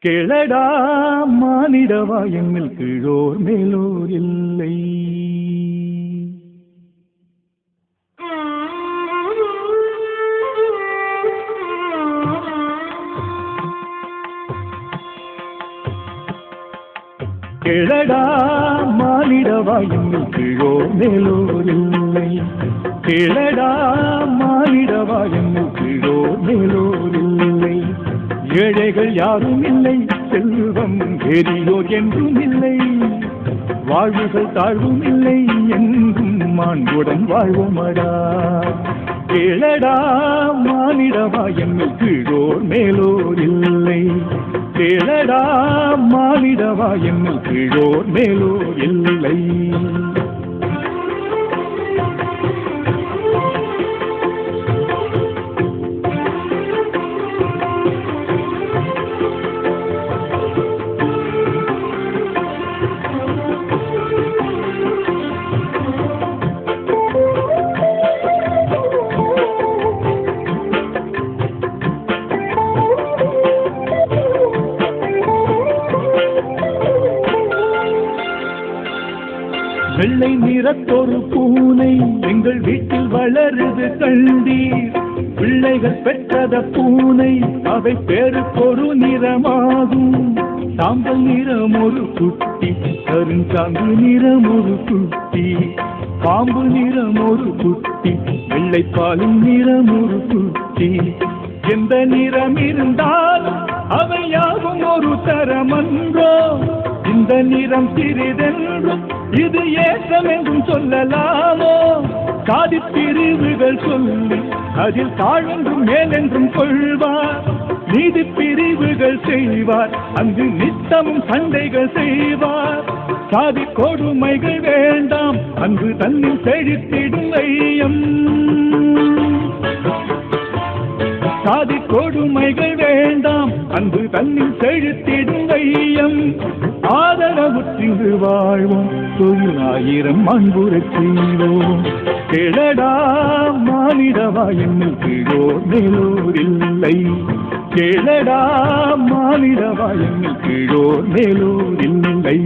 கேளடா மானிடவா எம்மில் கீழோர் மேலோர் இல்லை. கேளடா மானிடவா எம்மில் கீழோர் மேலோர் இல்லை. கேளடா மானிடவா எம்மில் கீழோர் மேலோர் இல்லை. ஏழைகள் யாரும் இல்லை, செல்வம் பெரியோர் என்றும் இல்லை. வாழ்வுகள் தாழ்வும் இல்லை, என்றும் மாண்புடன் வாழ்வோமடா. கேளடா மானிடவா எம்மில் கீழோர் மேலோர் இல்லை. கேளடா மானிடவா எம்மில் கீழோர் மேலோர் இல்லை. வெள்ளை நிறத்தொரு பூனை எங்கள் வீட்டில் வளருது கண்டீர். பிள்ளைகள் பெற்றத பூனை அவை பேருக்கொரு நிறமாகும். சாம்பல் நிறம் ஒரு குட்டி, கருஞ்சாந்து நிறம் ஒரு குட்டி, பாம்பு நிறம் ஒரு குட்டி, வெள்ளைப்பாலின் நிறம் ஒரு குட்டி. எந்த நிறம் இருந்தாலும் அவை யாவும் ஒரு தரமன்றோ. இந்த நிறம் சிறிதென்றும் இது ஏற்றம் என்றும் சொல்லலாமோ. சாதி பிரிவுகள் சொல்லி அதில் தாழ்வென்றும் மேலென்றும் கொள்வார். நீதி பிரிவுகள் செய்வார், அங்கு நித்தமும் சண்டைகள் செய்வார். சாதி கொடுமைகள் வேண்டாம், அங்கு தன்னில் செழித்திடும் ஐயம். சாதி கொடுமைகள் வேண்டாம், அன்பு தன்னில் செழித்திடும் ஐயம். ஆதரவுற்றிங்கு வாழ்வோம், தொழிலாயிரம் அன்புறச் செய்வோம். கேளடா மானிடவா எம்மில் கீழோர் மேலோர் இல்லை. கேளடா மானிடவா எம்மில் கீழோர் மேலோர் இல்லை.